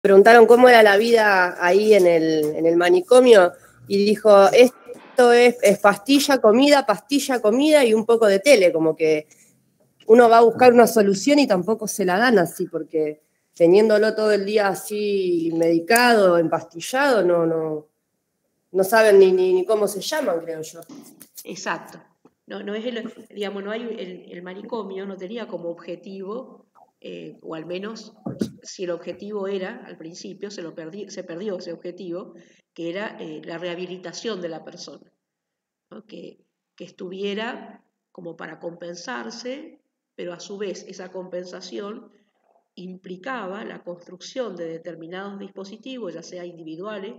preguntaron cómo era la vida ahí en el manicomio y dijo, esto es pastilla, comida y un poco de tele, como que uno va a buscar una solución y tampoco se la dan así, porque teniéndolo todo el día así medicado, empastillado, no saben ni cómo se llaman, creo yo. Exacto. No es digamos, no hay el manicomio no tenía como objetivo, o al menos si el objetivo era, al principio se perdió ese objetivo, que era la rehabilitación de la persona, ¿no? Que estuviera como para compensarse, pero a su vez esa compensación implicaba la construcción de determinados dispositivos, ya sea individuales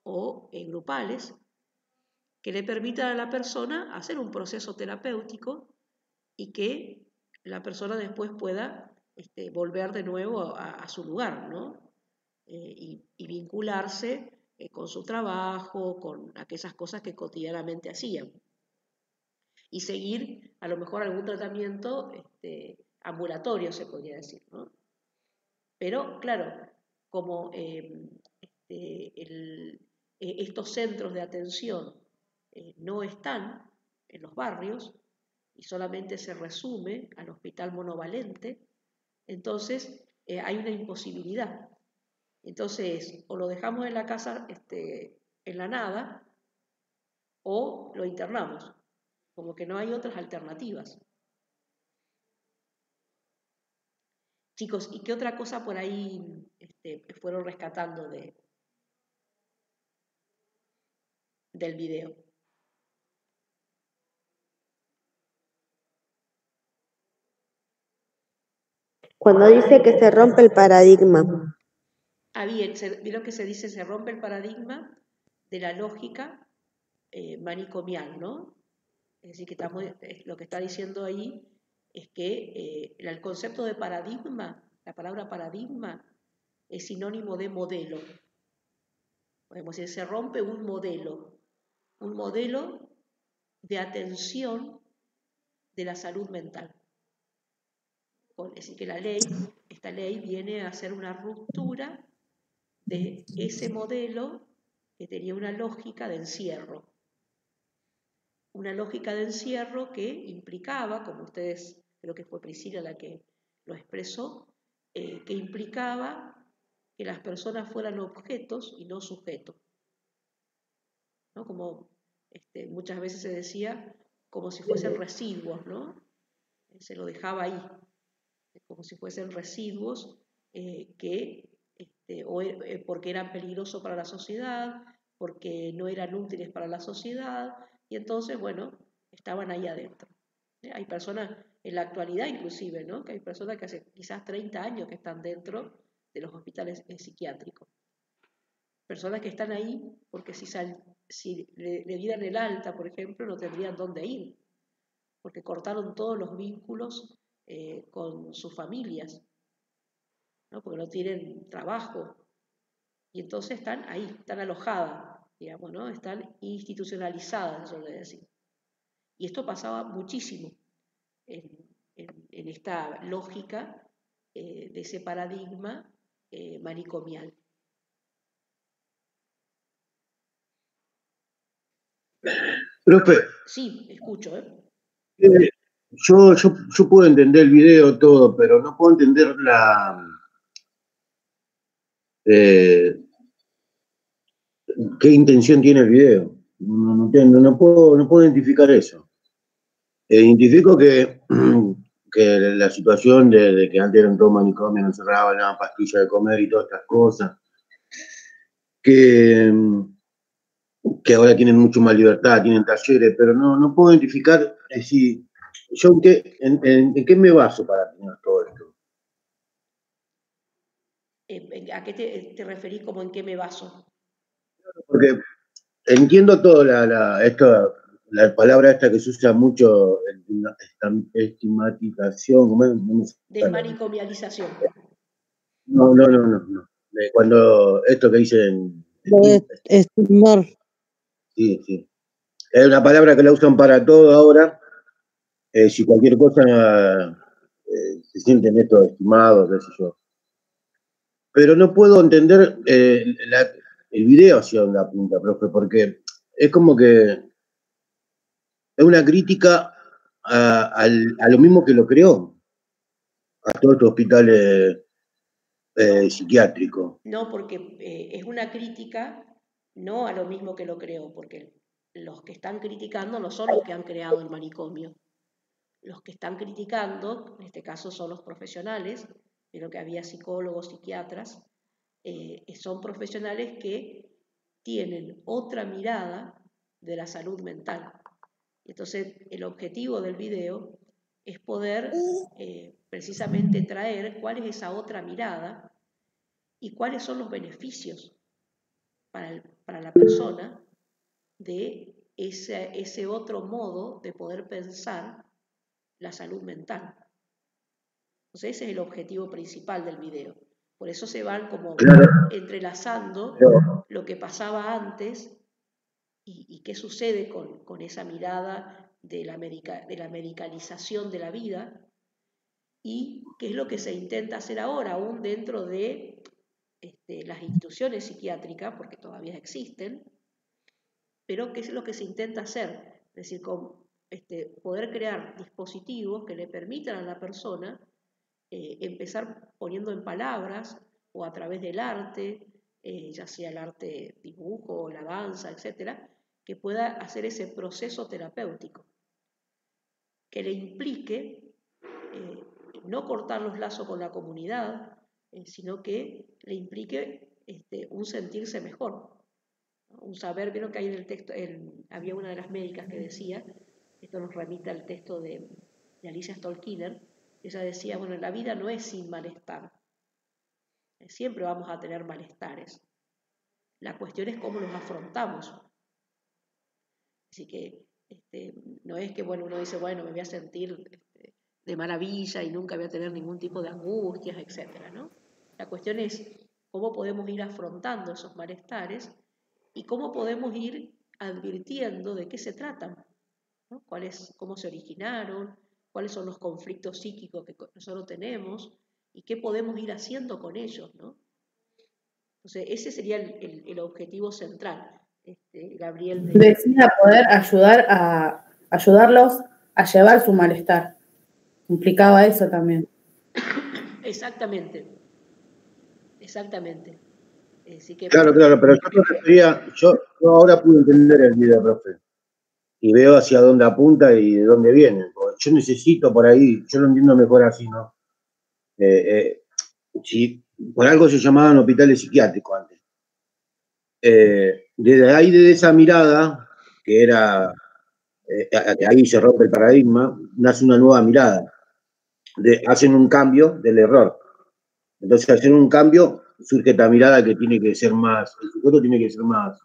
o grupales, que le permitan a la persona hacer un proceso terapéutico y que la persona después pueda volver de nuevo a su lugar, ¿no? Y vincularse con su trabajo, con aquellas cosas que cotidianamente hacían. Y seguir a lo mejor algún tratamiento ambulatorio, se podría decir, ¿no? Pero claro, como estos centros de atención no están en los barrios y solamente se resume al hospital monovalente, entonces hay una imposibilidad. Entonces, o lo dejamos en la casa en la nada, o lo internamos, como que no hay otras alternativas. Chicos, ¿y qué otra cosa por ahí fueron rescatando del video? Cuando dice que se rompe el paradigma. Bien, vieron que se dice, se rompe el paradigma de la lógica manicomial, ¿no? Es decir, que lo que está diciendo ahí es que el concepto de paradigma, la palabra paradigma, es sinónimo de modelo. Podemos decir, se rompe un modelo de atención de la salud mental. Es decir, que esta ley viene a hacer una ruptura de ese modelo que tenía una lógica de encierro. Una lógica de encierro que implicaba, como ustedes, creo que fue Priscila la que lo expresó, que implicaba que las personas fueran objetos y no sujetos, ¿no? Como muchas veces se decía, como si fuesen residuos, ¿no? Se lo dejaba ahí, como si fuesen residuos porque eran peligrosos para la sociedad, porque no eran útiles para la sociedad, y entonces, bueno, estaban ahí adentro. Hay personas, en la actualidad inclusive, ¿no? Que hay personas que hace quizás 30 años que están dentro de los hospitales psiquiátricos. Personas que están ahí porque si le dieran el alta, por ejemplo, no tendrían dónde ir, porque cortaron todos los vínculos con sus familias, ¿no? Porque no tienen trabajo, y entonces están ahí, están alojadas, digamos, ¿no? Están institucionalizadas, eso le decir. Y esto pasaba muchísimo en esta lógica de ese paradigma manicomial. Profe. Sí, escucho, Yo puedo entender el video todo, pero no puedo entender qué intención tiene el video. No entiendo, no puedo identificar eso. Identifico que la situación de que antes era un todo manicomio, no cerraban la pastilla de comer y todas estas cosas, que ahora tienen mucho más libertad, tienen talleres, pero no puedo identificar si yo en qué me baso para tener todo esto. ¿A qué te referís como en qué me baso? Porque entiendo todo la palabra esta que se usa mucho, estigmatización. Desmanicomialización. No. Cuando esto que dicen... Estigmar. Sí. Es una palabra que la usan para todo ahora. Si cualquier cosa se sienten estos estimados, qué sé yo. pero no puedo entender el video hacia dónde apunta, profe, porque es como que es una crítica a lo mismo que lo creó, a todo este hospital psiquiátrico. No, porque es una crítica no a lo mismo que lo creó, porque los que están criticando no son los que han creado el manicomio. Los que están criticando, en este caso son los profesionales, pero que había psicólogos, psiquiatras, son profesionales que tienen otra mirada de la salud mental. Entonces, el objetivo del video es poder precisamente traer cuál es esa otra mirada y cuáles son los beneficios para la persona de ese otro modo de poder pensar la salud mental. Entonces ese es el objetivo principal del video. Por eso se van como entrelazando lo que pasaba antes y qué sucede con esa mirada de la medicalización de la vida y qué es lo que se intenta hacer ahora, aún dentro de las instituciones psiquiátricas, porque todavía existen, pero qué es lo que se intenta hacer, es decir, poder crear dispositivos que le permitan a la persona empezar poniendo en palabras o a través del arte, ya sea el arte dibujo, la danza, etcétera, que pueda hacer ese proceso terapéutico, que le implique no cortar los lazos con la comunidad, sino que le implique un sentirse mejor, ¿no? Un saber, vieron que hay en el texto, había una de las médicas que decía, esto nos remite al texto de Alicia Stolkiner, ella decía, bueno, la vida no es sin malestar, siempre vamos a tener malestares, la cuestión es cómo los afrontamos. Así que no es que, bueno, uno dice, bueno, me voy a sentir de maravilla y nunca voy a tener ningún tipo de angustias, etcétera, ¿no? La cuestión es cómo podemos ir afrontando esos malestares y cómo podemos ir advirtiendo de qué se tratan, ¿no? Cómo se originaron, cuáles son los conflictos psíquicos que nosotros tenemos y qué podemos ir haciendo con ellos, ¿no? Entonces, ese sería el objetivo central, Gabriel. Decía poder ayudarlos a llevar su malestar. Implicaba eso también. Exactamente. Que claro, pero yo me refería, yo ahora pude entender el video, profe, y veo hacia dónde apunta y de dónde viene. Yo necesito por ahí, yo lo entiendo mejor así, ¿no? Si por algo se llamaban hospitales psiquiátricos antes. Desde ahí, de esa mirada, que era, ahí se rompe el paradigma, nace una nueva mirada. Hacen un cambio del error. Entonces, al hacer un cambio, surge esta mirada que tiene que ser más, el sujeto tiene que ser más,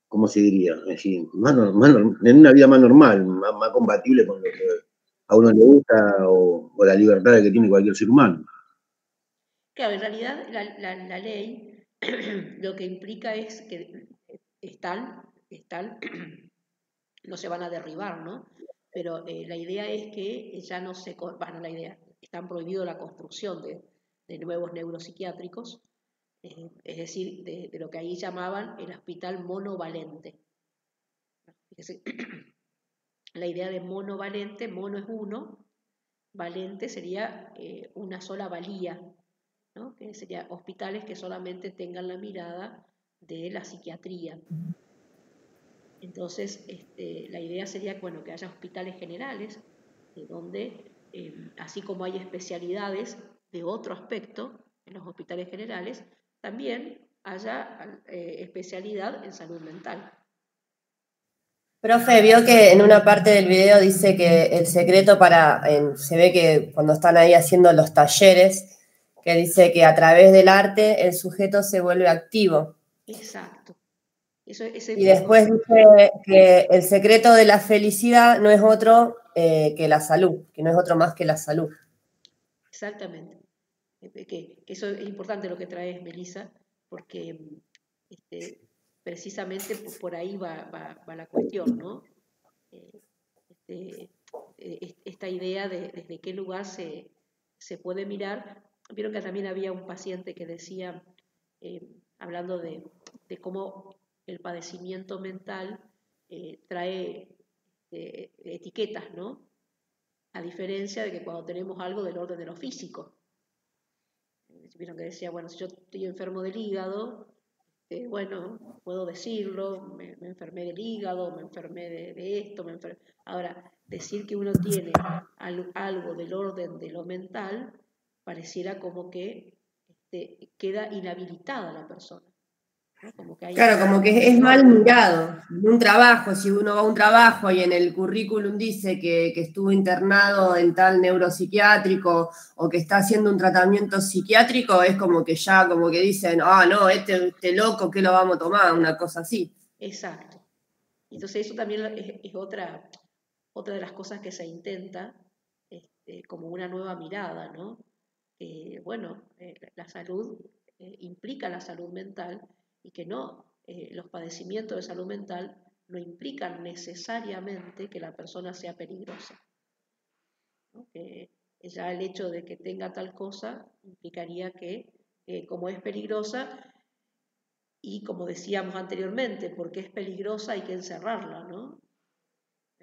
¿cómo se diría? Es decir, en una vida más normal, más compatible con lo que a uno le gusta o la libertad que tiene cualquier ser humano. Claro, en realidad la ley lo que implica es que están, no se van a derribar, ¿no? Pero la idea es que ya no se, bueno, la idea, están prohibido la construcción de nuevos neuropsiquiátricos, es decir, de lo que ahí llamaban el hospital monovalente. Fíjese, la idea de monovalente, mono es uno, valente sería una sola valía, ¿no? Que serían hospitales que solamente tengan la mirada de la psiquiatría. Entonces, la idea sería bueno, que haya hospitales generales, donde, así como hay especialidades de otro aspecto en los hospitales generales, también haya especialidad en salud mental. Profe, vio que en una parte del video dice que el secreto se ve que cuando están ahí haciendo los talleres, que dice que a través del arte el sujeto se vuelve activo. Exacto. Y después dice que el secreto de la felicidad no es otro que la salud, que no es otro más que la salud. Exactamente. Que eso es importante lo que traes, Melissa, porque precisamente por ahí va la cuestión, ¿no? Esta idea de desde qué lugar se puede mirar vieron que también había un paciente que decía, hablando de cómo el padecimiento mental trae etiquetas, ¿no? A diferencia de que cuando tenemos algo del orden de lo físico. Vieron que decía, bueno, si yo estoy enfermo del hígado, bueno, puedo decirlo, me enfermé del hígado, me enfermé de esto, Ahora, decir que uno tiene algo del orden de lo mental, pareciera como que queda inhabilitada la persona, ¿no? Como que hay Claro, como que es mal mirado. En un trabajo, si uno va a un trabajo y en el currículum dice que estuvo internado en tal neuropsiquiátrico o que está haciendo un tratamiento psiquiátrico, es como que ya, como que dicen, no, este loco, ¿qué lo vamos a tomar? Una cosa así. Exacto. Entonces eso también es otra de las cosas que se intenta, como una nueva mirada, ¿no? Bueno, la salud implica la salud mental y que no, los padecimientos de salud mental no implican necesariamente que la persona sea peligrosa, ¿no? Que ya el hecho de que tenga tal cosa implicaría que, como es peligrosa, y como decíamos anteriormente, porque es peligrosa hay que encerrarla, ¿no?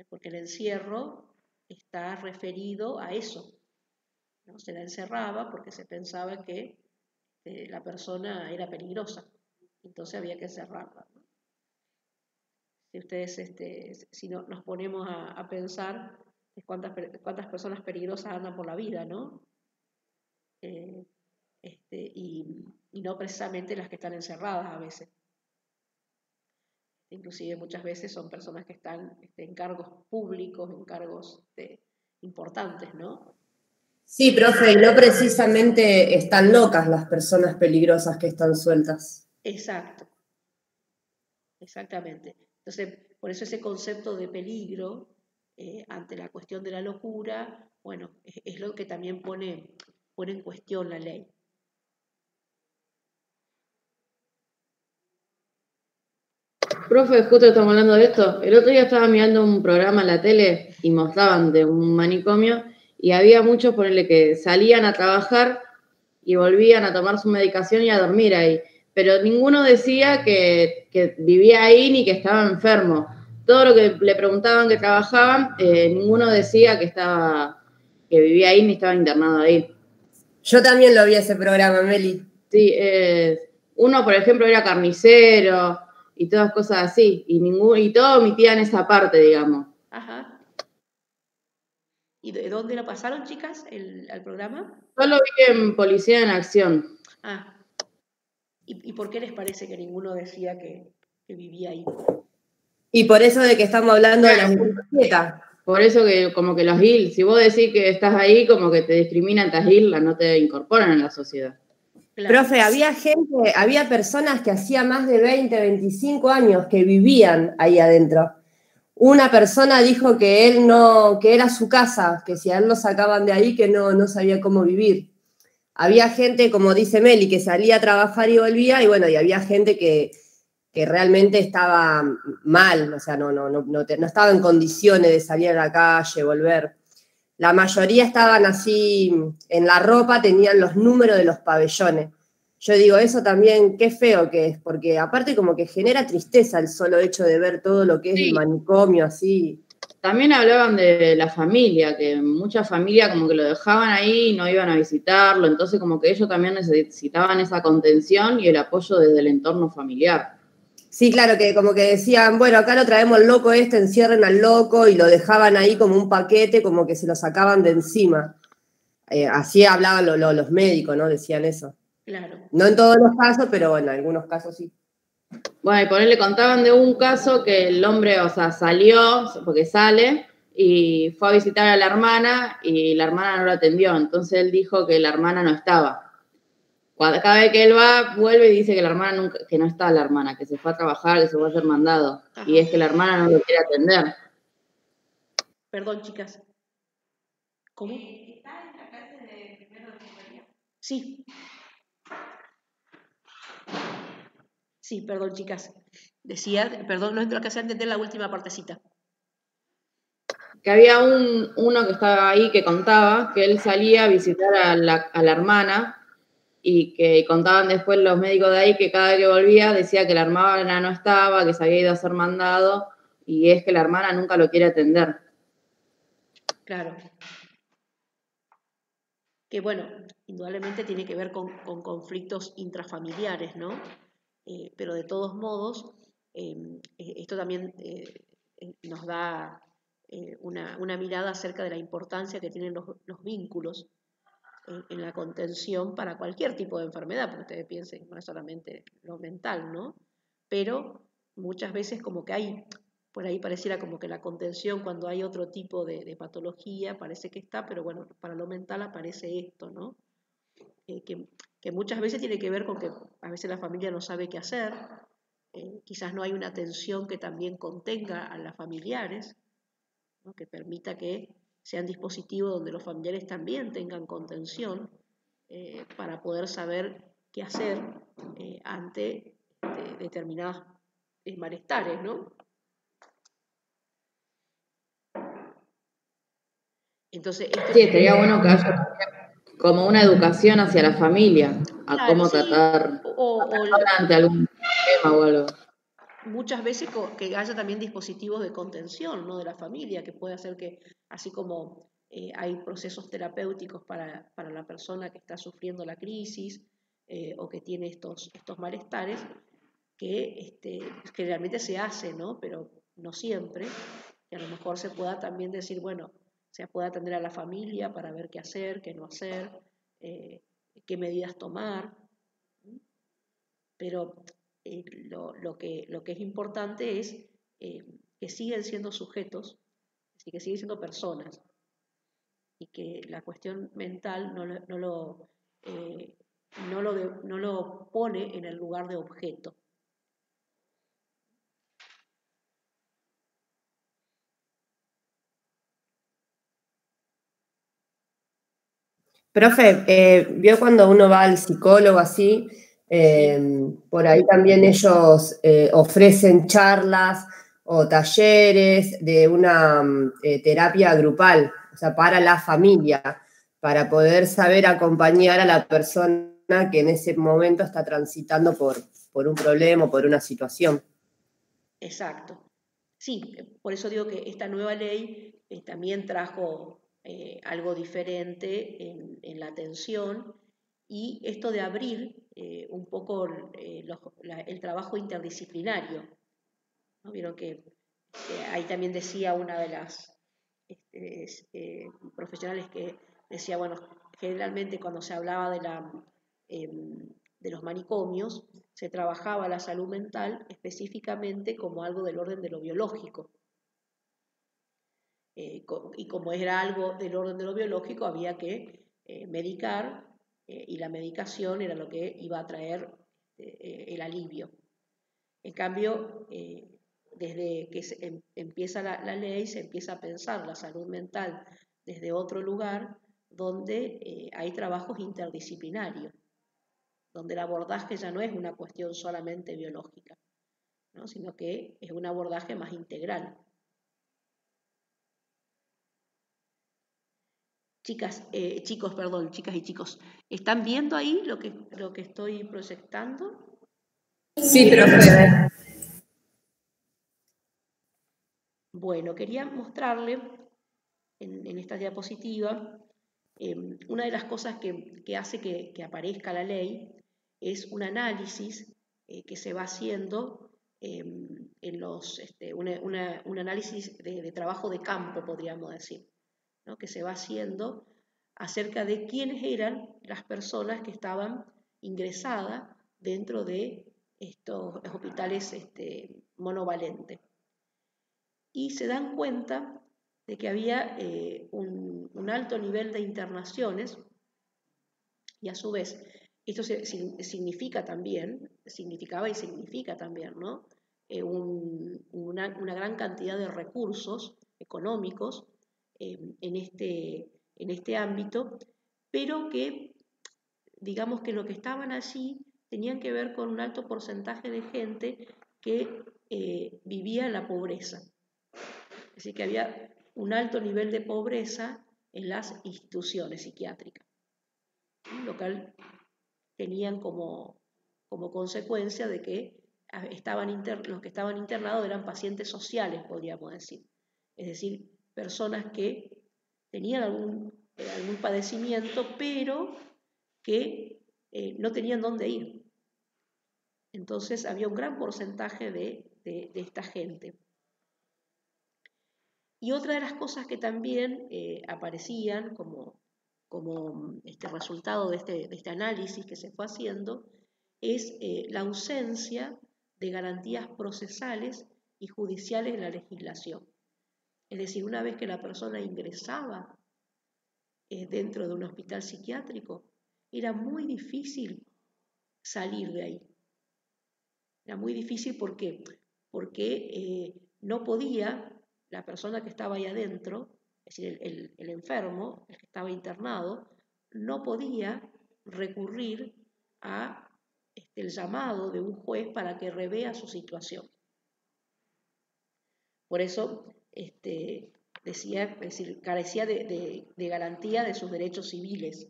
Porque el encierro está referido a eso, ¿no? Se la encerraba porque se pensaba que la persona era peligrosa, entonces había que encerrarla, ¿no? Si ustedes, si no, nos ponemos a pensar cuántas personas peligrosas andan por la vida, ¿no? Y no precisamente las que están encerradas a veces. Inclusive muchas veces son personas que están en cargos públicos, en cargos importantes, ¿no? Sí, profe, y no precisamente están locas las personas peligrosas que están sueltas. Exacto, exactamente. Entonces, por eso ese concepto de peligro ante la cuestión de la locura, bueno, es lo que también pone en cuestión la ley. Profe, justo estamos hablando de esto. El otro día estaba mirando un programa en la tele y mostraban de un manicomio y había muchos, ponele, que salían a trabajar y volvían a tomar su medicación y a dormir ahí. Pero ninguno decía que vivía ahí ni que estaba enfermo. Todo lo que le preguntaban que trabajaban, ninguno decía que vivía ahí ni estaba internado ahí. Yo también lo vi ese programa, Meli. Sí, uno, por ejemplo, era carnicero y todas cosas así, y todo omitían esa parte, digamos. Ajá. ¿Y de dónde lo pasaron, chicas, al programa? Yo lo vi en Policía en Acción. Ah. ¿Y por qué les parece que ninguno decía que vivía ahí? Y por eso de que estamos hablando de las etiquetas. Por eso que como que los GIL, si vos decís que estás ahí, como que te discriminan estas islas, no te incorporan en la sociedad. Claro. Profe, había personas que hacía más de 20, 25 años que vivían ahí adentro. Una persona dijo que que era su casa, que si a él lo sacaban de ahí, que no sabía cómo vivir. Había gente, como dice Meli, que salía a trabajar y volvía, y bueno, y había gente que realmente estaba mal, o sea, no estaba en condiciones de salir a la calle, volver. La mayoría estaban así, en la ropa tenían los números de los pabellones. Yo digo, eso también, qué feo que es, porque aparte como que genera tristeza el solo hecho de ver todo lo que es el manicomio así. También hablaban de la familia, que muchas familias como que lo dejaban ahí y no iban a visitarlo, entonces como que ellos también necesitaban esa contención y el apoyo desde el entorno familiar. Sí, claro, que como que decían, bueno, acá lo traemos al loco encierren al loco, y lo dejaban ahí como un paquete, como que se lo sacaban de encima. Así hablaban los médicos, ¿no? Decían eso. Claro. No en todos los casos, pero bueno, en algunos casos sí. Bueno, y por él le contaban de un caso que el hombre, o sea, salió, porque sale, y fue a visitar a la hermana, y la hermana no lo atendió, entonces él dijo que la hermana no estaba. Cada vez que él va, vuelve y dice que la hermana que no está la hermana, que se fue a trabajar, que se fue a hacer mandado. Ajá. Y es que la hermana no lo quiere atender. Perdón, chicas. ¿Cómo? ¿Está en la clase de primero de secundaria? Sí. Sí, perdón, chicas. Decía, perdón, no alcancé a entender la última partecita. Que había uno que estaba ahí que contaba que él salía a visitar a la hermana y que contaban después los médicos de ahí que cada vez que volvía decía que la hermana no estaba, que se había ido a hacer mandado, y es que la hermana nunca lo quiere atender. Claro. Que bueno, indudablemente tiene que ver con conflictos intrafamiliares, ¿no? Pero de todos modos, esto también nos da una mirada acerca de la importancia que tienen los vínculos en la contención para cualquier tipo de enfermedad, porque ustedes piensen, no es solamente lo mental, ¿no? Pero muchas veces como que hay, por ahí pareciera como que la contención cuando hay otro tipo de patología parece que está, pero bueno, para lo mental aparece esto, ¿no? Que muchas veces tiene que ver con que a veces la familia no sabe qué hacer, quizás no hay una atención que también contenga a las familiares, ¿no? Que permita que sean dispositivos donde los familiares también tengan contención para poder saber qué hacer ante determinados malestares, ¿no? Entonces, Sí, estaría bueno que haya como una educación hacia la familia, a claro, cómo sí, tratar ante algún tema o algo. Muchas veces que haya también dispositivos de contención, ¿no? De la familia, que puede hacer que, así como hay procesos terapéuticos para la persona que está sufriendo la crisis o que tiene estos malestares, que realmente se hace, ¿no? Pero no siempre, que a lo mejor se pueda también decir, bueno, se puede atender a la familia para ver qué hacer, qué no hacer, qué medidas tomar, pero lo que es importante es que siguen siendo sujetos, y que siguen siendo personas, y que la cuestión mental no lo pone en el lugar de objeto. Profe, vio cuando uno va al psicólogo así, por ahí también ellos ofrecen charlas o talleres de una terapia grupal, o sea, para la familia, para poder saber acompañar a la persona que en ese momento está transitando por un problema o por una situación. Exacto. Sí, por eso digo que esta nueva ley también trajo algo diferente en la atención, y esto de abrir un poco el trabajo interdisciplinario, ¿no? Vieron que ahí también decía una de las profesionales que decía, bueno, generalmente cuando se hablaba de los manicomios, se trabajaba la salud mental específicamente como algo del orden de lo biológico. Y como era algo del orden de lo biológico, había que medicar, y la medicación era lo que iba a traer el alivio. En cambio, desde que empieza la ley, se empieza a pensar la salud mental desde otro lugar, donde hay trabajos interdisciplinarios, donde el abordaje ya no es una cuestión solamente biológica, ¿no? Sino que es un abordaje más integral. Chicas y chicos, ¿están viendo ahí lo que estoy proyectando? Sí, profe. Bueno, quería mostrarle en esta diapositiva una de las cosas que hace que aparezca la ley es un análisis que se va haciendo en un análisis de trabajo de campo, podríamos decir, ¿no? Que se va haciendo acerca de quiénes eran las personas que estaban ingresadas dentro de estos hospitales monovalentes. Y se dan cuenta de que había un alto nivel de internaciones, y a su vez esto significaba y significa también, ¿no? Una gran cantidad de recursos económicos en este ámbito, pero que digamos que lo que estaban allí tenían que ver con un alto porcentaje de gente que vivía en la pobreza. Es decir, que había un alto nivel de pobreza en las instituciones psiquiátricas, lo cual tenían como consecuencia de que los que estaban internados eran pacientes sociales, podríamos decir. Es decir, personas que tenían algún padecimiento, pero que no tenían dónde ir. Entonces había un gran porcentaje de esta gente. Y otra de las cosas que también aparecían como resultado de este análisis que se fue haciendo es la ausencia de garantías procesales y judiciales en la legislación. Es decir, una vez que la persona ingresaba dentro de un hospital psiquiátrico, era muy difícil salir de ahí. Era muy difícil, ¿por qué? Porque no podía la persona que estaba ahí adentro, es decir, el enfermo, el que estaba internado, no podía recurrir a el llamado de un juez para que revea su situación. Por eso decía, es decir, carecía de garantía de sus derechos civiles.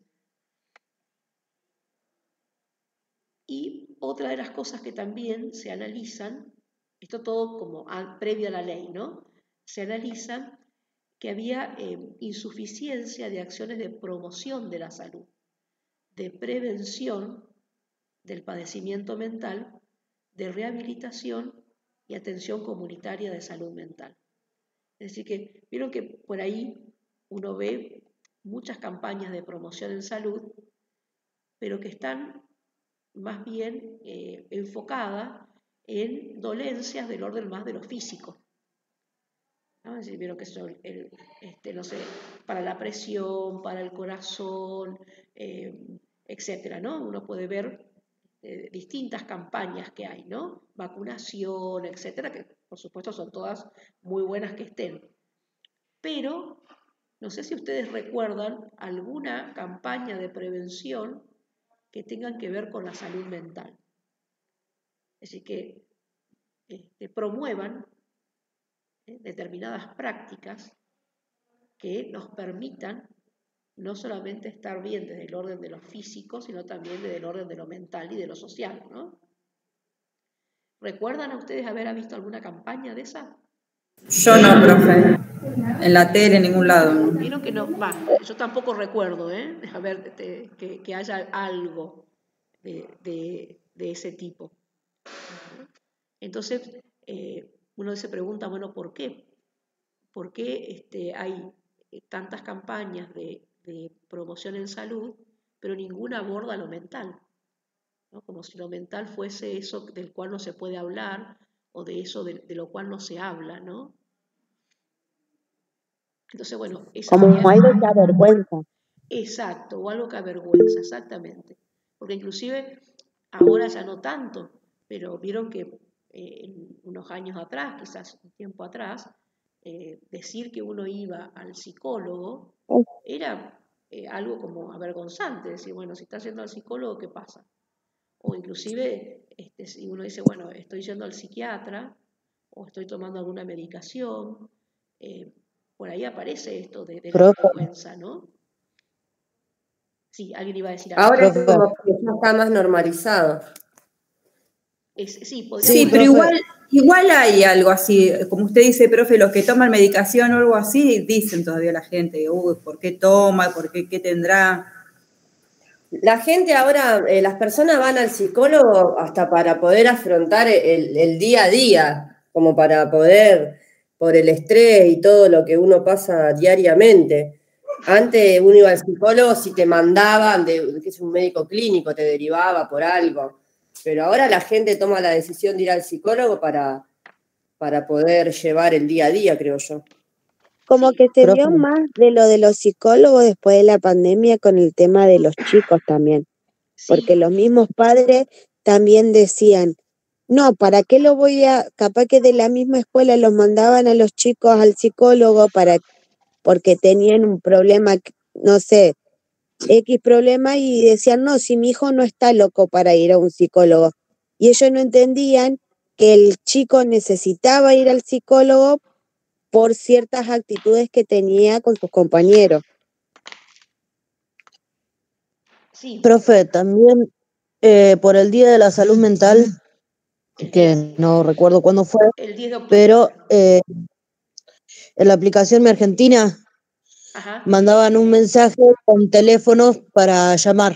Y otra de las cosas que también se analizan, esto todo como previo a la ley, ¿no? Se analiza que había insuficiencia de acciones de promoción de la salud, de prevención del padecimiento mental, de rehabilitación y atención comunitaria de salud mental. Es decir, que vieron que por ahí uno ve muchas campañas de promoción en salud, pero que están más bien enfocadas en dolencias del orden más de lo físico. ¿No? Es decir, vieron que son, no sé, para la presión, para el corazón, etcétera, ¿no? Uno puede ver distintas campañas que hay, ¿no? Vacunación, etcétera, que por supuesto son todas muy buenas que estén. Pero no sé si ustedes recuerdan alguna campaña de prevención que tengan que ver con la salud mental. Es decir, que promuevan determinadas prácticas que nos permitan no solamente estar bien desde el orden de lo físico, sino también desde el orden de lo mental y de lo social, ¿no? ¿Recuerdan a ustedes haber visto alguna campaña de esa? Yo no, profe. En la tele, en ningún lado. ¿No? Vieron que no, yo tampoco recuerdo, a ver, que haya algo de ese tipo. Entonces, uno se pregunta, bueno, ¿por qué? ¿Por qué hay tantas campañas de promoción en salud, pero ninguna aborda lo mental? ¿No? Como si lo mental fuese eso del cual no se puede hablar o de eso de lo cual no se habla, ¿no? Entonces, bueno, como algo que avergüenza. Exacto, o algo que avergüenza, exactamente. Porque inclusive ahora ya no tanto, pero vieron que unos años atrás, quizás un tiempo atrás, decir que uno iba al psicólogo era algo como avergonzante, decir, bueno, si está yendo al psicólogo, ¿qué pasa? O inclusive, si uno dice, bueno, estoy yendo al psiquiatra, o estoy tomando alguna medicación, por ahí aparece esto de la vergüenza, ¿no? Sí, alguien iba a decir algo. Ahora es como que ya está más normalizado. Sí, pero igual hay algo así, como usted dice, profe, los que toman medicación o algo así, dicen todavía la gente, uy, ¿por qué toma? ¿Por qué? ¿Qué tendrá? La gente ahora, las personas van al psicólogo hasta para poder afrontar el día a día, como para poder, por el estrés y todo lo que uno pasa diariamente. Antes uno iba al psicólogo si te mandaban, que es un médico clínico, te derivaba por algo. Pero ahora la gente toma la decisión de ir al psicólogo para poder llevar el día a día, creo yo. Como que se vio más de lo de los psicólogos después de la pandemia con el tema de los chicos también. Porque los mismos padres también decían, no, ¿para qué lo voy a...? Capaz que de la misma escuela los mandaban a los chicos al psicólogo porque tenían un problema, no sé, X problema, y decían, no, si mi hijo no está loco para ir a un psicólogo. Y ellos no entendían que el chico necesitaba ir al psicólogo por ciertas actitudes que tenía con sus compañeros. Sí. Profe, también por el Día de la Salud Mental, que no recuerdo cuándo fue, el 10 de octubre. pero en la aplicación Mi Argentina Ajá. mandaban un mensaje con teléfonos para llamar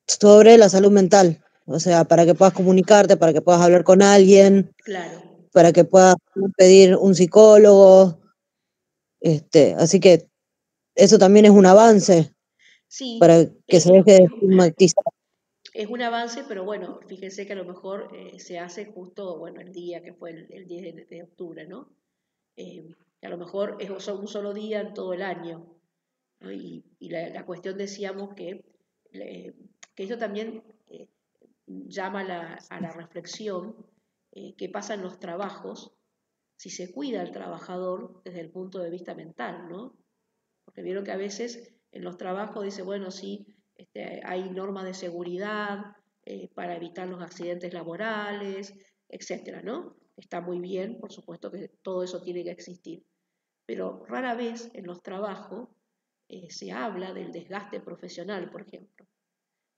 sobre la salud mental. O sea, para que puedas comunicarte, para que puedas hablar con alguien, Claro. para que puedas pedir un psicólogo. Así que eso también es un avance Sí, para que se deje de estigmatizar. es un avance, pero bueno, fíjense que a lo mejor se hace justo, bueno, el día que fue el 10 de octubre, ¿no? A lo mejor es un solo día en todo el año, ¿no? Y la cuestión decíamos que eso también llama a la reflexión, qué pasa en los trabajos, si se cuida al trabajador desde el punto de vista mental, ¿no? Porque vieron que a veces en los trabajos dice, bueno, sí, hay normas de seguridad para evitar los accidentes laborales, etcétera, ¿no? Está muy bien, por supuesto que todo eso tiene que existir. Pero rara vez en los trabajos se habla del desgaste profesional, por ejemplo,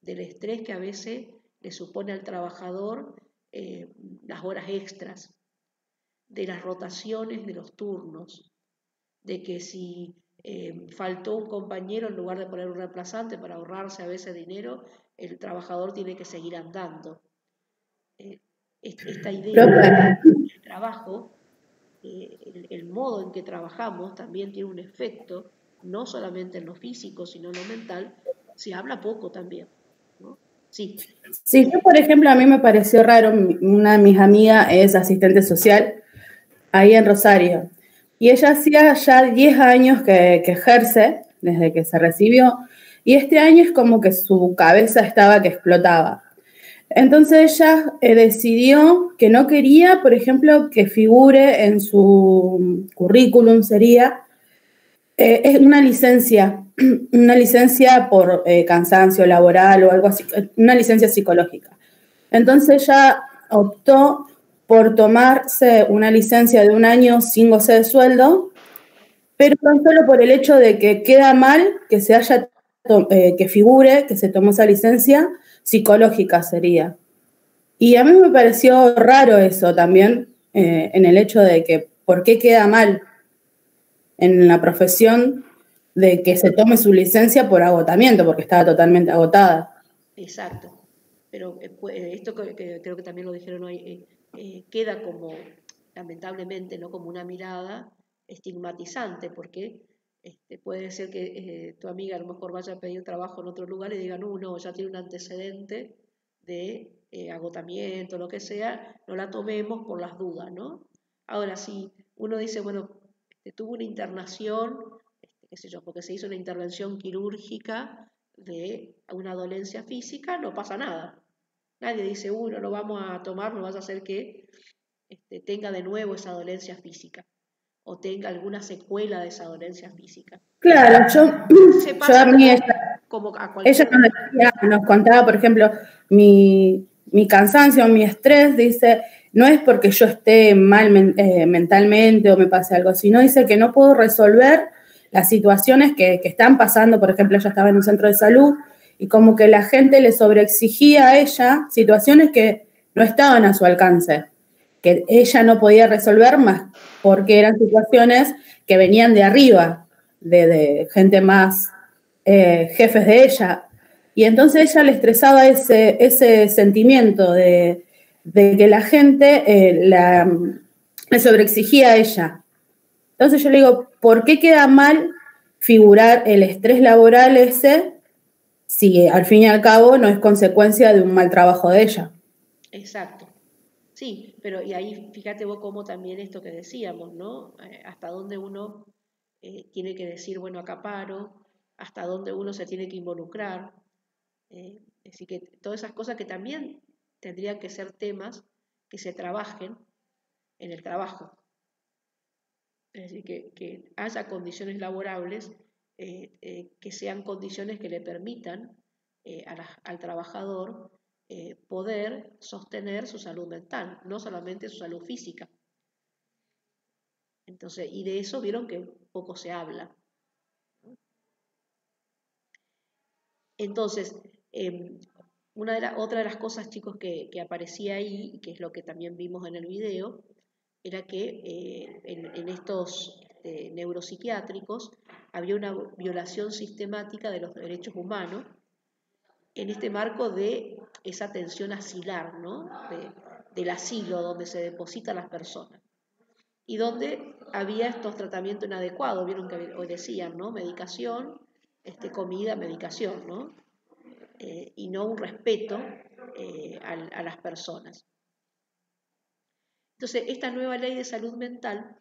del estrés que a veces le supone al trabajador las horas extras, de las rotaciones de los turnos, de que si faltó un compañero, en lugar de poner un reemplazante para ahorrarse a veces dinero, el trabajador tiene que seguir andando. Esta idea del trabajo, el modo en que trabajamos también tiene un efecto, no solamente en lo físico, sino en lo mental. Se habla poco también, ¿no? Sí. Sí, yo, por ejemplo, a mí me pareció raro, una de mis amigas es asistente social ahí en Rosario, y ella hacía ya 10 años que ejerce, desde que se recibió, y este año es como que su cabeza estaba que explotaba. Entonces ella decidió que no quería, por ejemplo, que figure en su currículum, sería es una licencia por cansancio laboral o algo así, una licencia psicológica. Entonces ella optó por tomarse una licencia de 1 año sin goce de sueldo, pero tan solo por el hecho de que queda mal que se haya que figure que se tomó esa licencia psicológica sería. Y a mí me pareció raro eso también, en el hecho de que por qué queda mal en la profesión de que se tome su licencia por agotamiento, porque estaba totalmente agotada. Exacto. Pero esto que creo que también lo dijeron hoy, queda como, lamentablemente, ¿no? Como una mirada estigmatizante, porque puede ser que tu amiga a lo mejor vaya a pedir trabajo en otro lugar y diga, no, ya tiene un antecedente de agotamiento, lo que sea, no la tomemos por las dudas, ¿no? Ahora, si uno dice, bueno, tuvo una internación, qué sé yo, porque se hizo una intervención quirúrgica de una dolencia física, no pasa nada. Nadie dice, no lo vamos a tomar, no vas a hacer que tenga de nuevo esa dolencia física o tenga alguna secuela de esa dolencia física. Claro, Se pasa a mí como a cualquier... ella nos contaba, por ejemplo, mi cansancio, mi estrés, dice, no es porque yo esté mal mentalmente o me pase algo, sino dice que no puedo resolver las situaciones que están pasando. Por ejemplo, ella estaba en un centro de salud y como que la gente le sobreexigía a ella situaciones que no estaban a su alcance, que ella no podía resolver más porque eran situaciones que venían de arriba, de gente más jefes de ella. Y entonces ella le estresaba ese sentimiento de que la gente le sobreexigía a ella. Entonces yo le digo, ¿por qué queda mal figurar el estrés laboral ese si al fin y al cabo no es consecuencia de un mal trabajo de ella? Exacto. Sí, pero y ahí fíjate vos cómo también esto que decíamos, ¿no? Hasta dónde uno tiene que decir, bueno, acá paro, hasta dónde uno se tiene que involucrar. Así que todas esas cosas que también tendrían que ser temas que se trabajen en el trabajo. Es decir, que haya condiciones laborables que sean condiciones que le permitan al trabajador poder sostener su salud mental, no solamente su salud física. Entonces, y de eso vieron que poco se habla. Entonces, otra de las cosas, chicos, que aparecía ahí, y que es lo que también vimos en el video, era que en estos neuropsiquiátricos había una violación sistemática de los derechos humanos en este marco de esa atención asilar, ¿no? Del asilo donde se depositan las personas y donde había estos tratamientos inadecuados, vieron que hoy decían, ¿no? Medicación, comida, medicación, ¿no? Y no un respeto a las personas. Entonces, esta nueva ley de salud mental,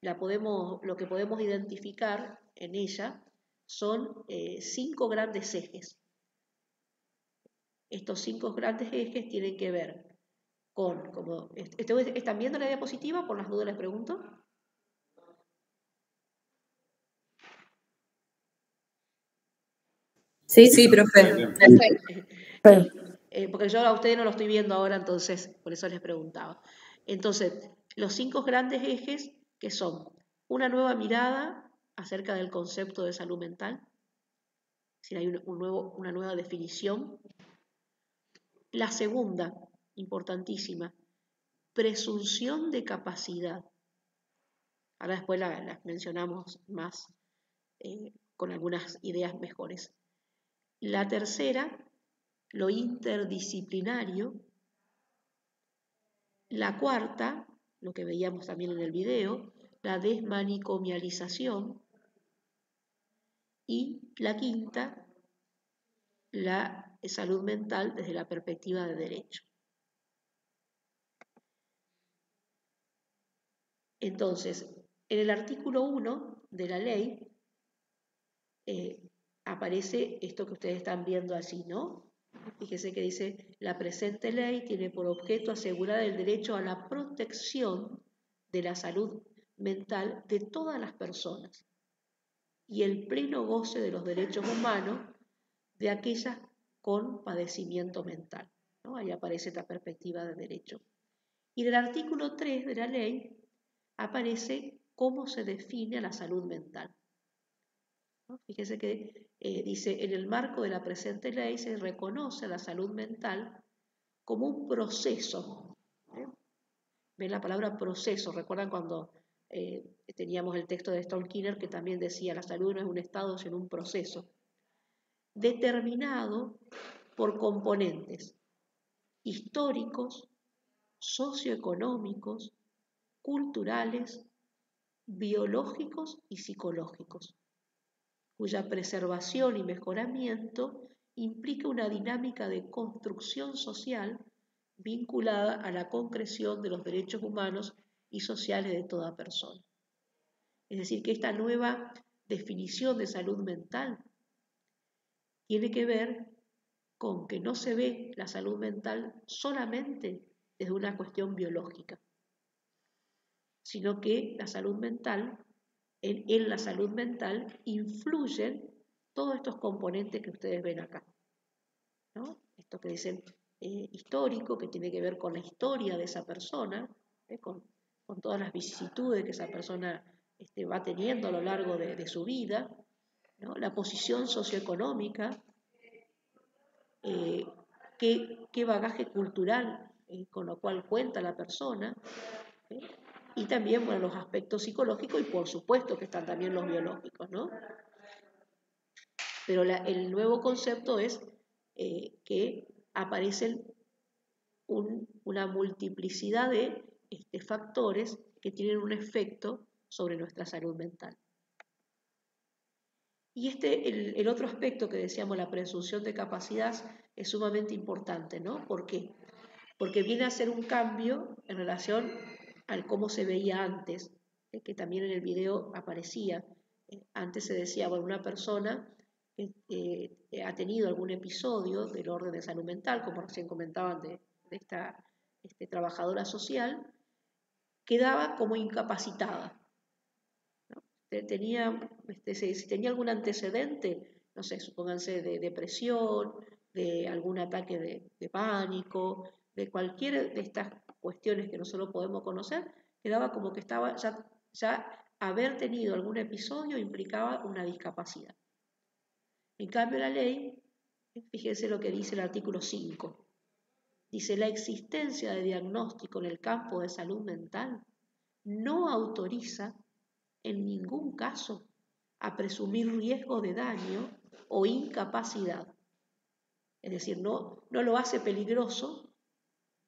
lo que podemos identificar en ella son 5 grandes ejes. Estos 5 grandes ejes tienen que ver con, ¿están viendo la diapositiva? Por las dudas les pregunto. Sí, profe. Porque yo a ustedes no lo estoy viendo ahora, entonces por eso les preguntaba. Entonces, los 5 grandes ejes que son una nueva mirada acerca del concepto de salud mental, si hay una nueva definición. La segunda, importantísima, presunción de capacidad. Ahora después las mencionamos más con algunas ideas mejores. La tercera, lo interdisciplinario. La cuarta, lo que veíamos también en el video, la desmanicomialización. Y la quinta, la salud mental desde la perspectiva de derecho. Entonces, en el artículo 1 de la ley aparece esto que ustedes están viendo allí, ¿no? Fíjense que dice, la presente ley tiene por objeto asegurar el derecho a la protección de la salud mental de todas las personas y el pleno goce de los derechos humanos de aquellas con padecimiento mental, ¿no? Ahí aparece esta perspectiva de derecho. Y del artículo 3 de la ley aparece cómo se define a la salud mental. ¿No? Fíjense que dice, en el marco de la presente ley se reconoce a la salud mental como un proceso. ¿Ven la palabra proceso? ¿Recuerdan cuando teníamos el texto de Stonekiner que también decía, la salud no es un estado, sino un proceso? Determinado por componentes históricos, socioeconómicos, culturales, biológicos y psicológicos, cuya preservación y mejoramiento implica una dinámica de construcción social vinculada a la concreción de los derechos humanos y sociales de toda persona. Es decir, que esta nueva definición de salud mental tiene que ver con que no se ve la salud mental solamente desde una cuestión biológica, sino que la salud mental, en la salud mental influyen todos estos componentes que ustedes ven acá, ¿no? Esto que dicen histórico, que tiene que ver con la historia de esa persona, con todas las vicisitudes que esa persona va teniendo a lo largo de su vida, ¿no? La posición socioeconómica, qué bagaje cultural con lo cual cuenta la persona, y también, bueno, los aspectos psicológicos y por supuesto que están también los biológicos, ¿no? Pero el nuevo concepto es que aparecen una multiplicidad de factores que tienen un efecto sobre nuestra salud mental. Y el otro aspecto que decíamos, la presunción de capacidad, es sumamente importante, ¿no? ¿Por qué? Porque viene a ser un cambio en relación al cómo se veía antes, que también en el video aparecía. Antes se decía, bueno, una persona que ha tenido algún episodio del orden de salud mental, como recién comentaban de esta trabajadora social, quedaba como incapacitada. Si tenía algún antecedente, no sé, supónganse de depresión, de algún ataque de pánico, de cualquiera de estas cuestiones que nosotros podemos conocer, quedaba como que estaba ya haber tenido algún episodio implicaba una discapacidad. En cambio, la ley, fíjense lo que dice el artículo 5. Dice, la existencia de diagnóstico en el campo de salud mental no autoriza en ningún caso a presumir riesgo de daño o incapacidad. Es decir, no lo hace peligroso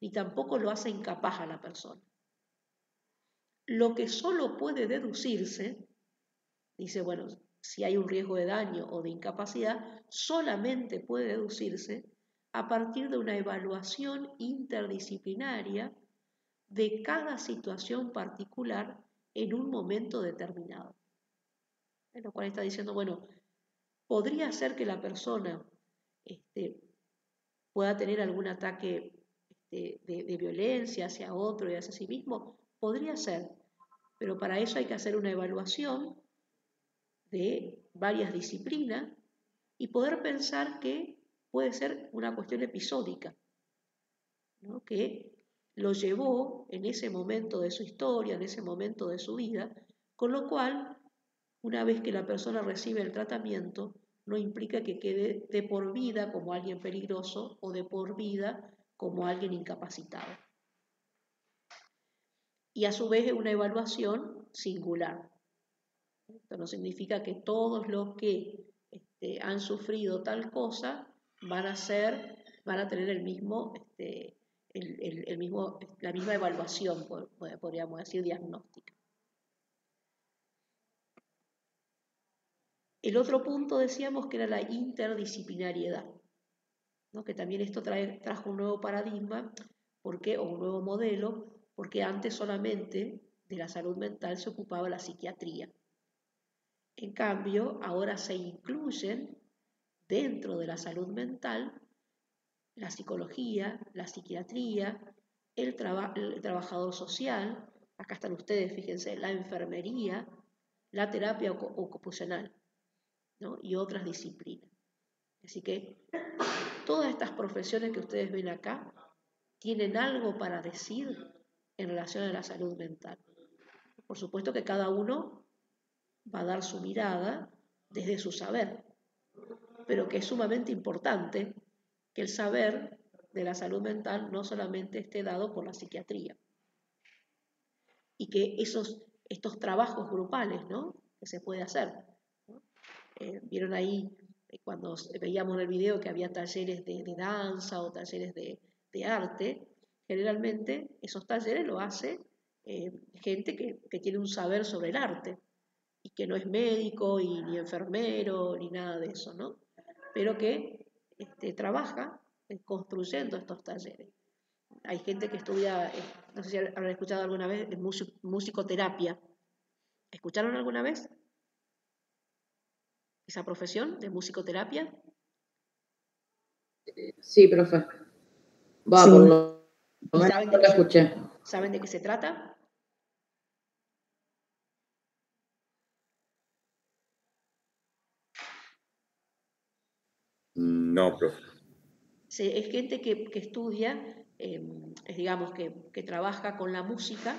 ni tampoco lo hace incapaz a la persona. Lo que solo puede deducirse, dice, bueno, si hay un riesgo de daño o de incapacidad, solamente puede deducirse a partir de una evaluación interdisciplinaria de cada situación particular en un momento determinado. En lo cual está diciendo, bueno, podría ser que la persona pueda tener algún ataque de violencia hacia otro y hacia sí mismo, podría ser, pero para eso hay que hacer una evaluación de varias disciplinas y poder pensar que puede ser una cuestión episódica, ¿no? Que lo llevó en ese momento de su historia, en ese momento de su vida, con lo cual, una vez que la persona recibe el tratamiento, no implica que quede de por vida como alguien peligroso o de por vida como alguien incapacitado. Y a su vez es una evaluación singular. Esto no significa que todos los que han sufrido tal cosa van a tener la misma evaluación, podríamos decir, diagnóstica. El otro punto decíamos que era la interdisciplinariedad, ¿no? Que también esto trajo un nuevo paradigma, o un nuevo modelo, porque antes solamente de la salud mental se ocupaba la psiquiatría. En cambio, ahora se incluyen dentro de la salud mental la psicología, la psiquiatría, el trabajador social, acá están ustedes, fíjense, la enfermería, la terapia ocupacional, ¿no? Y otras disciplinas. Así que todas estas profesiones que ustedes ven acá tienen algo para decir en relación a la salud mental. Por supuesto que cada uno va a dar su mirada desde su saber, pero que es sumamente importante que el saber de la salud mental no solamente esté dado por la psiquiatría y que estos trabajos grupales, ¿no? Que se puede hacer, ¿no? Vieron ahí cuando veíamos en el video que había talleres de danza o talleres de arte. Generalmente esos talleres lo hace gente que tiene un saber sobre el arte y que no es médico ni enfermero ni nada de eso, ¿no? Pero que trabaja construyendo estos talleres. Hay gente que estudia, no sé si habrán escuchado alguna vez, musicoterapia. ¿Escucharon alguna vez esa profesión de musicoterapia? Sí, profe. Va, Sí. por lo menos lo escuché. ¿Saben de qué se trata? No, profe. Es gente que estudia, digamos, que trabaja con la música,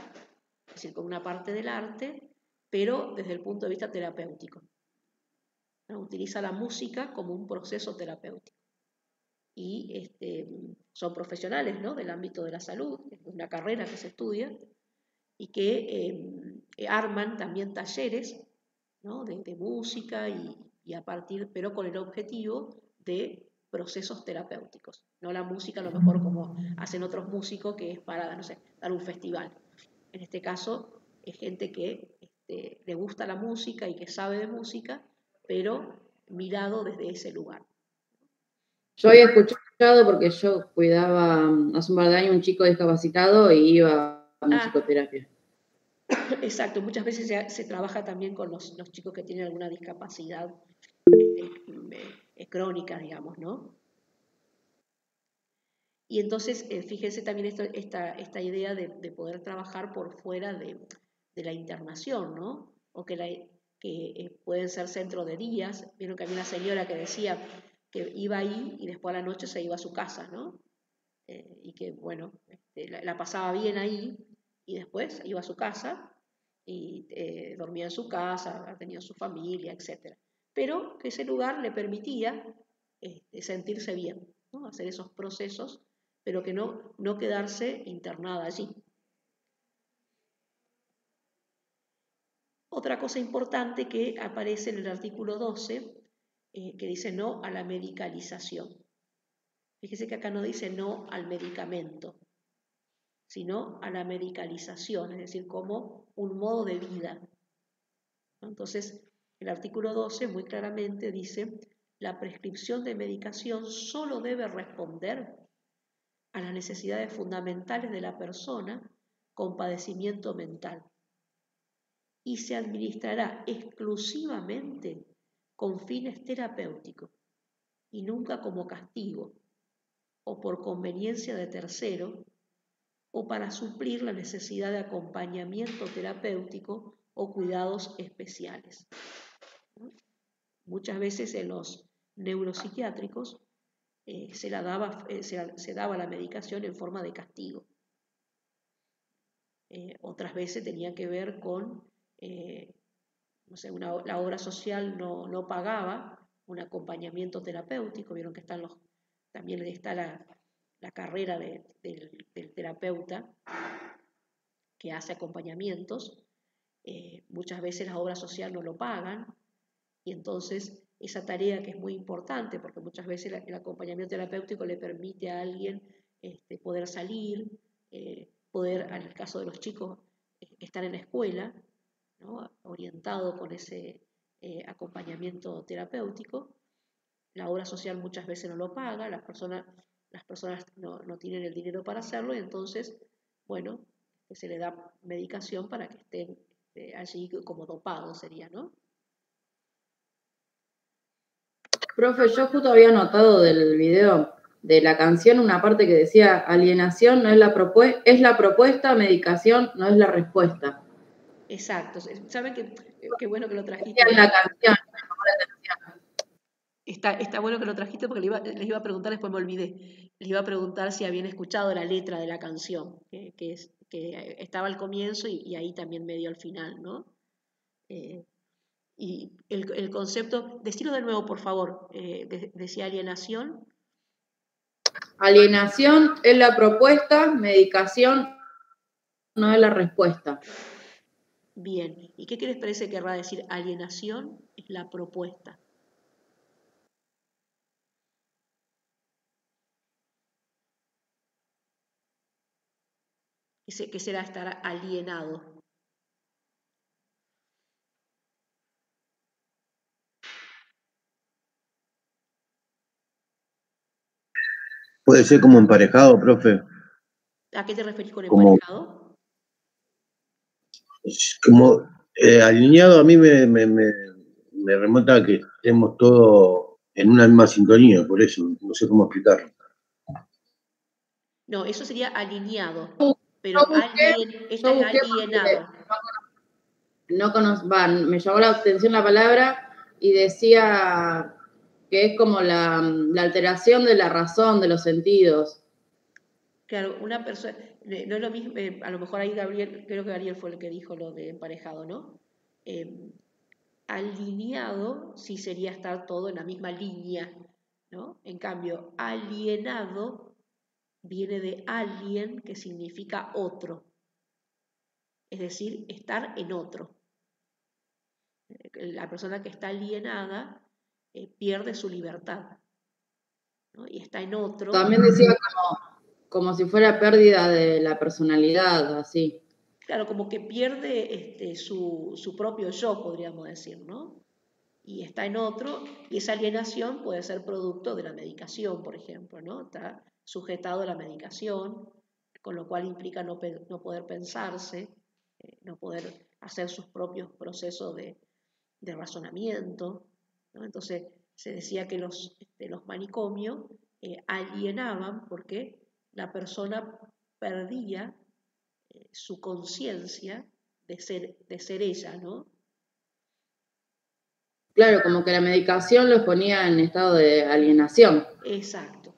es decir, con una parte del arte, pero desde el punto de vista terapéutico, ¿no? Utiliza la música como un proceso terapéutico. Y son profesionales, ¿no? Del ámbito de la salud, es una carrera que se estudia, y que arman también talleres, ¿no? de música y a partir, pero con el objetivo de procesos terapéuticos. No la música a lo mejor como hacen otros músicos, que es para, no sé, dar un festival. En este caso es gente que le gusta la música y que sabe de música, pero mirado desde ese lugar. Yo había escuchado porque yo cuidaba hace un par de años un chico discapacitado y iba a musicoterapia. Exacto, muchas veces se trabaja también con los chicos que tienen alguna discapacidad crónica, digamos, ¿no? Y entonces, fíjense también esta idea de poder trabajar por fuera de la internación, ¿no? O que pueden ser centros de días. Vieron que había una señora que decía que iba ahí y después a la noche se iba a su casa, ¿no? Y que, bueno, la pasaba bien ahí y después iba a su casa y dormía en su casa, tenía su familia, etc. pero que ese lugar le permitía sentirse bien, ¿no? Hacer esos procesos, pero que no quedarse internada allí. Otra cosa importante que aparece en el artículo 12, que dice no a la medicalización. Fíjese que acá no dice no al medicamento, sino a la medicalización, es decir, como un modo de vida. Entonces, el artículo 12 muy claramente dice, la prescripción de medicación solo debe responder a las necesidades fundamentales de la persona con padecimiento mental y se administrará exclusivamente con fines terapéuticos y nunca como castigo o por conveniencia de tercero o para suplir la necesidad de acompañamiento terapéutico o cuidados especiales. Muchas veces en los neuropsiquiátricos se daba la medicación en forma de castigo. Otras veces tenía que ver con, no sé, la obra social no pagaba un acompañamiento terapéutico. Vieron que también está la carrera del terapeuta que hace acompañamientos. Muchas veces la obra social no lo pagan y entonces esa tarea que es muy importante porque muchas veces el acompañamiento terapéutico le permite a alguien poder salir, poder, en el caso de los chicos, estar en la escuela, ¿no? Orientado con ese acompañamiento terapéutico. La obra social muchas veces no lo paga, las personas no tienen el dinero para hacerlo y entonces, bueno, se le da medicación para que estén allí como dopados sería, ¿no? Profe, yo justo había notado del video de la canción una parte que decía alienación no es es la propuesta, medicación no es la respuesta. Exacto. ¿Saben qué bueno que lo trajiste? La canción, Está bueno que lo trajiste porque les iba a preguntar, después me olvidé. Les iba a preguntar si habían escuchado la letra de la canción, que estaba al comienzo y ahí también medio al final, ¿no? Y el concepto, decilo de nuevo, por favor, decía alienación. Alienación es la propuesta, medicación no es la respuesta. Bien, ¿y qué les parece que querrá decir alienación? Es la propuesta. ¿Qué será estar alienado? Puede ser como emparejado, profe. ¿A qué te referís con emparejado? Como alineado a mí me remonta a que estemos todos en una misma sintonía, por eso, no sé cómo explicarlo. No, eso sería alineado, pero esto es alienado. Me llamó la atención la palabra y decía que es como la alteración de la razón, de los sentidos. Claro, una persona, no es lo mismo, a lo mejor ahí creo que Gabriel fue el que dijo lo de emparejado, ¿no? Alineado sí sería estar todo en la misma línea, ¿no? En cambio, alienado viene de alien, que significa otro, es decir, estar en otro. La persona que está alienada pierde su libertad, ¿no? Y está en otro. También decía como si fuera pérdida de la personalidad, así. Claro, como que pierde su propio yo, podríamos decir, ¿no? Y está en otro, y esa alienación puede ser producto de la medicación, por ejemplo, ¿no? Está sujetado a la medicación, con lo cual implica no poder pensarse, no poder hacer sus propios procesos de razonamiento, ¿no? Entonces se decía que los manicomios alienaban porque la persona perdía su conciencia de ser ella, ¿no? Claro, como que la medicación los ponía en estado de alienación. Exacto.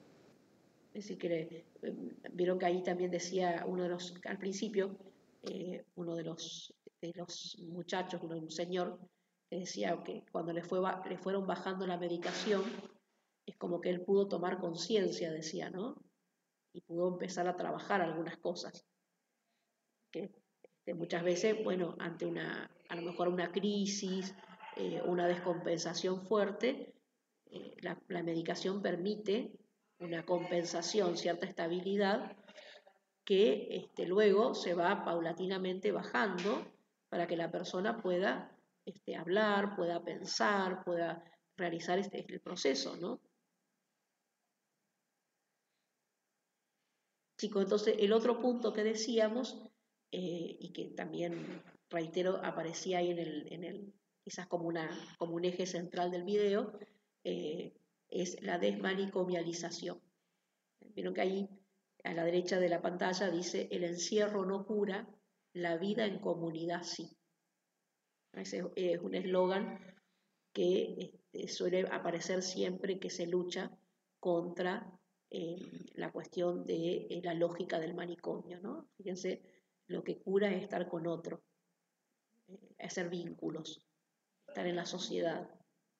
Es decir, que vieron que ahí también decía al principio, uno de los muchachos, un señor, que decía que cuando le fueron bajando la medicación, es como que él pudo tomar conciencia, decía, ¿no? Y pudo empezar a trabajar algunas cosas. Que muchas veces, bueno, ante a lo mejor una crisis, una descompensación fuerte, la medicación permite una compensación, cierta estabilidad, que luego se va paulatinamente bajando para que la persona pueda hablar, pueda pensar, pueda realizar el proceso, ¿no? Chicos, entonces el otro punto que decíamos, y que también, reitero, aparecía ahí quizás como un eje central del video, es la desmanicomialización. Vieron que ahí a la derecha de la pantalla dice: el encierro no cura, la vida en comunidad sí. Ese es un eslogan que suele aparecer siempre que se lucha contra la cuestión de la lógica del manicomio, ¿no? Fíjense, lo que cura es estar con otro, hacer vínculos, estar en la sociedad,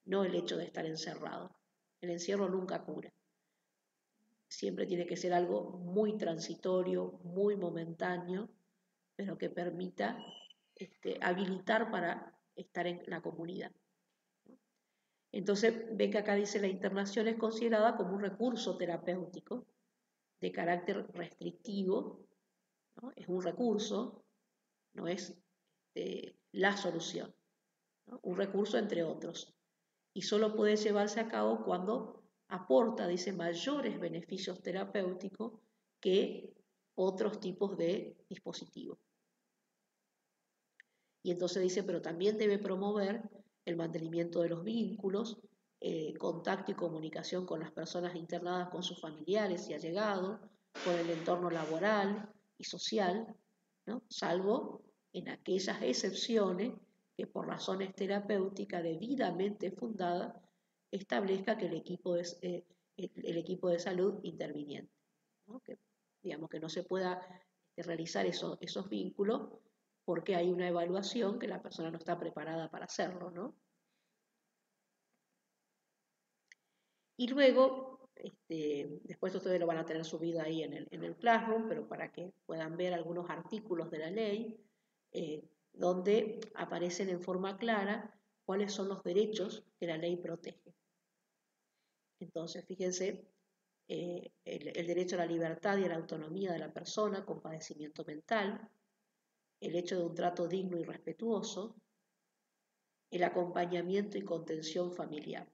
no el hecho de estar encerrado. El encierro nunca cura. Siempre tiene que ser algo muy transitorio, muy momentáneo, pero que permita habilitar para estar en la comunidad. Entonces, ven que acá dice: la internación es considerada como un recurso terapéutico de carácter restrictivo, ¿no? Es un recurso, no es la solución, ¿no? Un recurso entre otros. Y solo puede llevarse a cabo cuando aporta, dice, mayores beneficios terapéuticos que otros tipos de dispositivos. Y entonces dice: pero también debe promover el mantenimiento de los vínculos, contacto y comunicación con las personas internadas, con sus familiares y allegados, con el entorno laboral y social, ¿no? Salvo en aquellas excepciones que por razones terapéuticas debidamente fundadas establezca que el equipo de salud interviniente, ¿no? Que, digamos, que no se pueda realizar esos vínculos porque hay una evaluación que la persona no está preparada para hacerlo, ¿no? Y luego, después ustedes lo van a tener subido ahí en el Classroom, pero para que puedan ver algunos artículos de la ley, donde aparecen en forma clara cuáles son los derechos que la ley protege. Entonces, fíjense, el derecho a la libertad y a la autonomía de la persona con padecimiento mental, el hecho de un trato digno y respetuoso, el acompañamiento y contención familiar.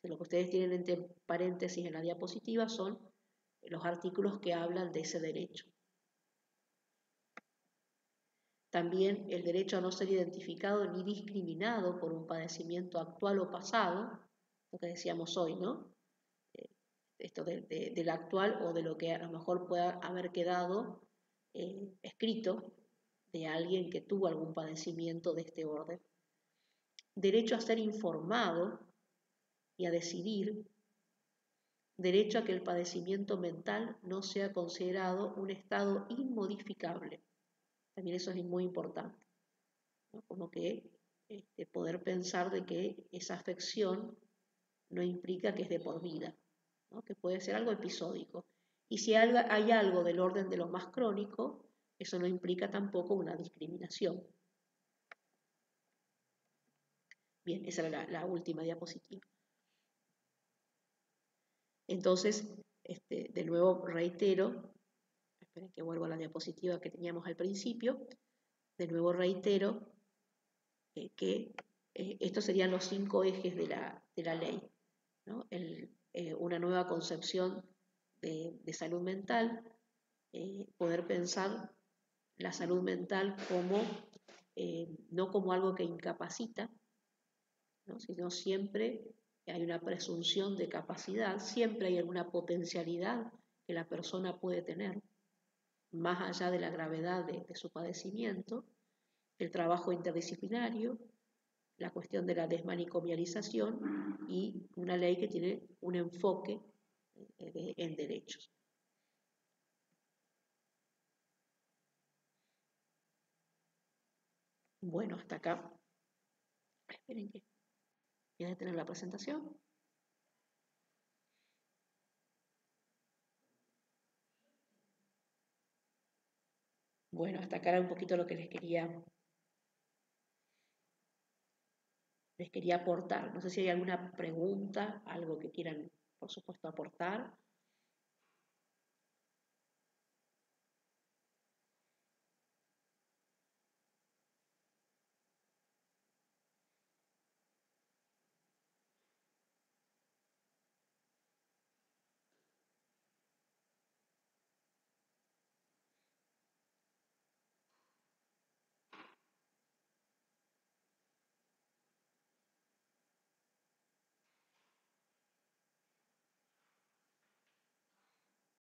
Lo que ustedes tienen entre paréntesis en la diapositiva son los artículos que hablan de ese derecho. También el derecho a no ser identificado ni discriminado por un padecimiento actual o pasado, lo que decíamos hoy, ¿no? Esto del actual o de lo que a lo mejor pueda haber quedado escrito de alguien que tuvo algún padecimiento de este orden. Derecho a ser informado y a decidir. Derecho a que el padecimiento mental no sea considerado un estado inmodificable. También eso es muy importante, ¿no? Como que poder pensar de que esa afección no implica que es de por vida, ¿no? Que puede ser algo episódico. Y si hay algo del orden de lo más crónico, eso no implica tampoco una discriminación. Bien, esa era la última diapositiva. Entonces, de nuevo reitero, esperen que vuelvo a la diapositiva que teníamos al principio, de nuevo reitero que estos serían los 5 ejes de la ley, ¿no? Una nueva concepción de salud mental, poder pensar la salud mental como, no como algo que incapacita, ¿no? Sino siempre hay una presunción de capacidad, siempre hay alguna potencialidad que la persona puede tener, más allá de la gravedad de su padecimiento, el trabajo interdisciplinario, la cuestión de la desmanicomialización y una ley que tiene un enfoque en derechos. Bueno, hasta acá. Esperen que voy a detener la presentación. Bueno, hasta acá era un poquito lo que les quería aportar. No sé si hay alguna pregunta, algo que quieran, por supuesto, aportar.